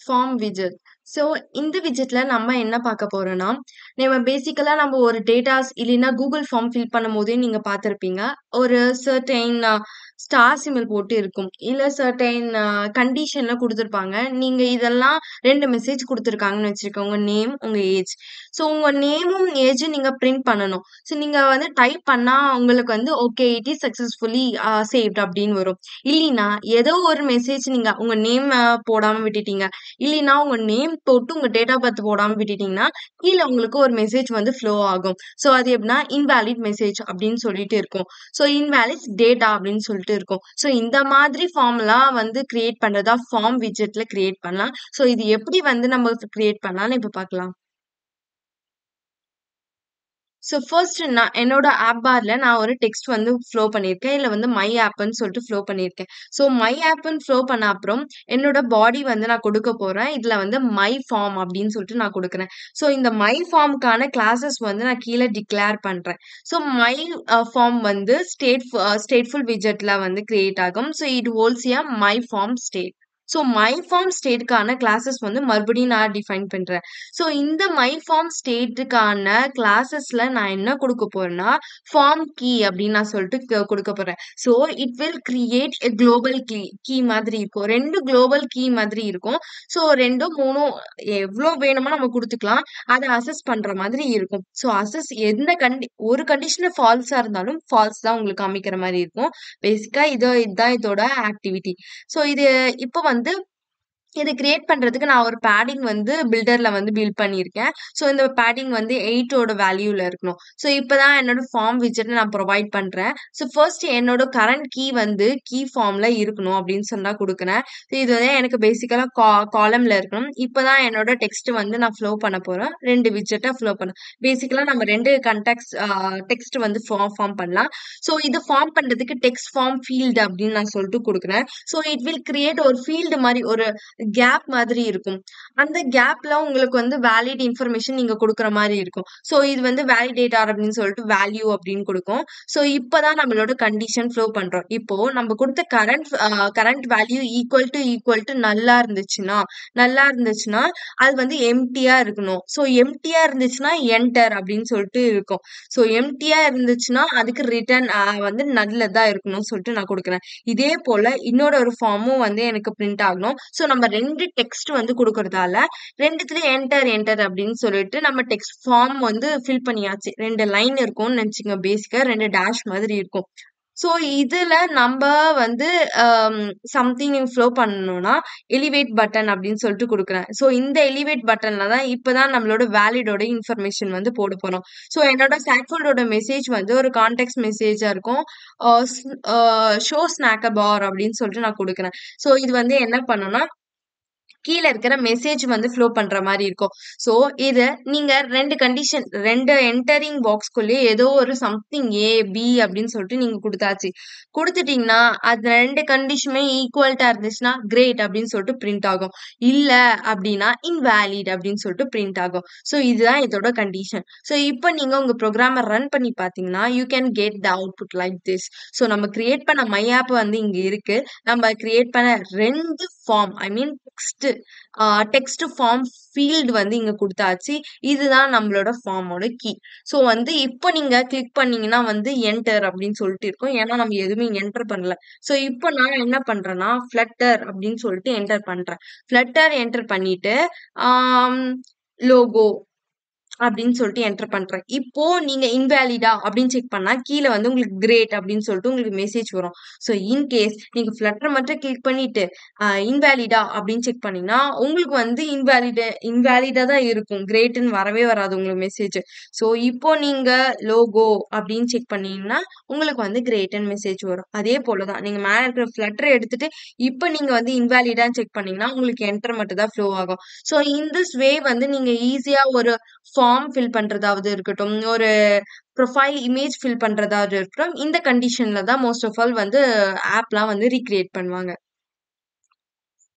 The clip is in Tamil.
Form widget. ஸோ இந்த விட்ஜெட்ல நம்ம என்ன பார்க்க போறோம்னா, நம்ம பேசிக்கலா நம்ம ஒரு டேட்டாஸ் இல்லைன்னா கூகுள் ஃபார்ம் ஃபில் பண்ணும்போதே நீங்க பார்த்திருப்பீங்க. ஒரு சர்டைன் ஸ்டார் சிம்பல் போட்டு இருக்கும். இல்ல சர்டைன் கண்டிஷன்ல குடுத்திருப்பாங்க. நீங்க இதெல்லாம் 2 மெசேஜ் குடுத்திருக்காங்கன்னு வச்சுக்கோங்க. உங்க நேம், உங்க ஏஜ். ஸோ உங்க நேமும், ஏஜும் நீங்க பிரிண்ட் பண்ணணும். ஸோ நீங்க வந்து டைப் பண்ணா உங்களுக்கு வந்து okay it is successfully saved அப்படின்னு வரும். இல்லைன்னா ஏதோ ஒரு மெசேஜ் நீங்க உங்க நேம் போடாம விட்டுட்டீங்க. இல்லைன்னா உங்க நேம் போட்டு உங்க டேட் ஆஃப் பர்த் போடாம விட்டுட்டீங்கன்னா கீழ உங்களுக்கு ஒரு மெசேஜ் வந்து ஃப்ளோ ஆகும். ஸோ அது எப்படின்னா இன்வாலிட் மெசேஜ் அப்படின்னு சொல்லிட்டு இருக்கும். ஸோ இன்வாலிட் டேட்டா அப்படின்னு சொல்லிட்டு இருக்கும். ஸோ இந்த மாதிரி ஃபார்ம்லாம் வந்து கிரியேட் பண்றதா ஃபார்ம் விட்ஜெட்ல கிரியேட் பண்ணலாம். ஸோ இது எப்படி வந்து நம்ம கிரியேட் பண்ணலாம்னு இப்ப பார்க்கலாம். ஸோ ஃபர்ஸ்ட் நான் என்னோட ஆப் பார்ல நான் ஒரு டெக்ஸ்ட் வந்து ஃப்ளோ பண்ணியிருக்கேன். இல்ல வந்து மை ஆப்ன்னு சொல்லிட்டு ஃப்ளோ பண்ணியிருக்கேன். ஸோ மை ஆப்ன்னு ஃப்ளோ பண்ண அப்புறம் என்னோட பாடி வந்து நான் கொடுக்க போறேன். இதுல வந்து மை ஃபார்ம் அப்படின்னு சொல்லிட்டு நான் குடுக்குறேன். ஸோ இந்த மை ஃபார்ம்க்கான கிளாஸஸ் வந்து நான் கீழ டிக்ளேர் பண்றேன். ஸோ மை ஃபார்ம் வந்து ஸ்டேட்ஃபுல் விட்ஜெட்ல வந்து கிரியேட் ஆகும். So it holds a my form state. So my form ஸ்டேட்க்கான கிளாஸஸ் வந்து மறுபடியும் நான் டிஃபைன் பண்றேன். ஸோ இந்த மை ஃபார்ம் ஸ்டேட்டுக்கான கிளாஸஸ்ல நான் என்ன கொடுக்க போறேன்னா, ஃபார்ம் கீ அப்படின்னு நான் சொல்லிட்டு கொடுக்க போறேன். So it will create a global key மாதிரி இருக்கும். 2 குளோபல் கீ மாதிரி இருக்கும். ஸோ 2, 3 எவ்வளோ வேணுமோ நம்ம குடுத்துக்கலாம். அத அசஸ் பண்ற மாதிரி இருக்கும். ஸோ அசஸ் எந்த ஒரு கண்டிஷன் ஃபால்ஸா இருந்தாலும் ஃபால்ஸ் தான் உங்களுக்கு காமிக்கிற மாரி இருக்கும். பேசிக்கா இதான் இதோட ஆக்டிவிட்டி. ஸோ இது இப்ப வந்து இது கிரியேட் பண்றதுக்கு நான் ஒரு பேடிங் வந்து பில்டர்ல வந்து பில்ட் பண்ணியிருக்கேன். ஸோ இந்த பேடிங் வந்து 8ஓட வேல்யூல இருக்கணும். ஸோ இப்பதான் என்னோட ஃபார்ம் விட்ஜெட் நான் ப்ரொவைட் பண்றேன். ஸோ ஃபர்ஸ்ட் என்னோட கரண்ட் கீ வந்து கீ ஃபார்ம்ல இருக்கணும் அப்படின்னு சொன்னா குடுக்குறேன். ஸோ இது வந்து எனக்கு பேசிக்கலா காலம்ல இருக்கணும். இப்பதான் என்னோட டெக்ஸ்ட் வந்து நான் ஃப்ளோ பண்ண போறேன். 2 விட்ஜெட்டா ஃப்ளோ பண்ண. பேசிக்கலா நம்ம 2 டெக்ஸ்ட் வந்து ஃபார்ம் பண்ணலாம். ஸோ இது ஃபார்ம் பண்றதுக்கு டெக்ஸ்ட் ஃபார்ம் ஃபீல்ட் அப்படின்னு நான் சொல்லிட்டு குடுக்குறேன். ஸோ இட் வில் கிரியேட் ஒரு ஃபீல்டு மாதிரி ஒரு கேப் மாதிரி இருக்கும். அந்த கேப்ல உங்களுக்கு வந்து வேலிட் இன்ஃபர்மேஷன் நீங்க குடுக்குற மாரி இருக்கும். ஸோ இது வந்து வேலிடேட்டர் அப்படின்னு சொல்லிட்டு வேல்யூ அப்படின்னு குடுக்கும். ஸோ இப்பதான் நம்மளோட கண்டிஷன் ஃப்ளோ பண்றோம். இப்போ நம்ம குடுத்த கரண்ட் வேல்யூ ஈக்குவல் டு நல்லா இருந்துச்சுன்னா அது வந்து எம்ப்டியா இருக்கணும். ஸோ எம்ப்டியா இருந்துச்சுன்னா என்டர் அப்படின்னு சொல்லிட்டு இருக்கும். ஸோ எம்ப்டியா இருந்துச்சுன்னா அதுக்கு ரிட்டர்ன் வந்து நல்லதா இருக்கணும்னு சொல்லிட்டு நான் குடுக்குறேன். இதே போல இன்னொரு ஒரு ஃபார்மும் வந்து எனக்கு பிரிண்ட் ஆகணும். ஸோ நம்ம 2 டெக்ஸ்ட் வந்து குடுக்கறதால 2த்துலயும் என்டர் அப்படின்னு சொல்லிட்டு நம்ம டெக்ஸ்ட் ஃபார்ம் வந்து ஃபில் பண்ணியாச்சு. 2 லைன் இருக்கும்னு நினைச்சுங்க. பேசிக்கா 2 டேஷ் மாதிரி இருக்கும். ஸோ இதுல நம்ப வந்து சம்திங் ஃப்ளோ பண்ணணும்னா எலிவேட் பட்டன் அப்படின்னு சொல்லிட்டு குடுக்குறேன். ஸோ இந்த எலிவேட் பட்டன்ல தான் இப்பதான் நம்மளோட வேலிடோட இன்ஃபர்மேஷன் வந்து போட போறோம். ஸோ என்னோட ஸ்டாக்ஃபோல்டோட மெசேஜ் வந்து ஒரு கான்டெக்ட் மெசேஜா இருக்கும். ஷோ ஸ்நாக்கர் பார் அப்படின்னு சொல்லிட்டு நான் குடுக்குறேன். ஸோ இது வந்து என்ன பண்ணும்னா கீழ இருக்கிற மெசேஜ் வந்து ஃப்ளோ பண்ற மாரி இருக்கும். ஸோ இத நீங்க 2 என்டரிங் பாக்ஸ்க்குள்ளயே ஏதோ ஒரு சம்திங் ஏ, பி அப்படின்னு சொல்லிட்டு நீங்க குடுத்தாச்சு. குடுத்துட்டீங்கன்னா அது 2 கண்டிஷனுமே ஈக்குவல்ட்டா இருந்துச்சுன்னா கிரேட் அப்படின்னு சொல்லிட்டு பிரிண்ட் ஆகும். இல்ல அப்படின்னா இன்வாலிட் அப்படின்னு சொல்லிட்டு பிரிண்ட் ஆகும். ஸோ இதுதான் இதோட கண்டிஷன். ஸோ இப்ப நீங்க உங்க ப்ரோகிராம ரன் பண்ணி பார்த்தீங்கன்னா, you can get the output like this. So நம்ம கிரியேட் பண்ண மை ஆப் வந்து இங்க இருக்கு. நம்ம கிரியேட் பண்ண 2 ஃபார்ம் ஐ மீன் டெக்ஸ்ட் ஃபார்ம் ஃபீல்டு வந்து இங்க குடுத்தாச்சு. இதுதான் நம்மளோட ஃபார்மோட கீ. ஸோ வந்து இப்போ நீங்க கிளிக் பண்ணீங்கன்னா வந்து என்டர் அப்படின்னு சொல்லிட்டு இருக்கும். ஏன்னா நம்ம எதுவுமே என்டர் பண்ணல. ஸோ இப்போ நான் என்ன பண்றேன்னா ஃப்ளட்டர் அப்படின்னு சொல்லிட்டு என்டர் பண்றேன். ஃப்ளட்டர் என்டர் பண்ணிட்டு லோகோ அப்படின்னு சொல்லிட்டு என்டர் பண்றேன். இப்போ நீங்க இன்வாலிடா அப்படின்னு செக் பண்ணா கீழ வந்து உங்களுக்கு கிரேட் அப்படின்னு சொல்லிட்டு உங்களுக்கு மெசேஜ் வரும். ஸோ இன்கேஸ் நீங்க ஃப்ளட்டர் மட்டும் கிளிக் பண்ணிட்டு இன்வாலிடா அப்படின்னு செக் பண்ணீங்கன்னா உங்களுக்கு வந்து இன்வாலிடா தான் இருக்கும். கிரேட்ன்னு வரவே வராது உங்களுக்கு மெசேஜ். ஸோ இப்போ நீங்க லோகோ அப்படின்னு செக் பண்ணீங்கன்னா உங்களுக்கு வந்து கிரேட்ன்னு மெசேஜ் வரும். அதே போலதான் நீங்க மேல இருக்கிற ஃப்ளட்டர் எடுத்துட்டு இப்போ நீங்க வந்து இன்வாலிடான்னு செக் பண்ணீங்கன்னா உங்களுக்கு என்டர் மட்டும் தான் ஃப்ளோ ஆகும். ஸோ இன் திஸ் வே வந்து நீங்க ஈஸியா ஒரு ஃபார்ம் ஃபில் பண்றதாவது இருக்கட்டும், ஒரு ப்ரொஃபைல் இமேஜ் ஃபில் பண்றதாவது இருக்கட்டும், இந்த கண்டிஷன்ல தான் மோஸ்ட் ஆஃப் ஆல் வந்து ஆப்லாம் வந்து ரீகிரியேட் பண்ணுவாங்க.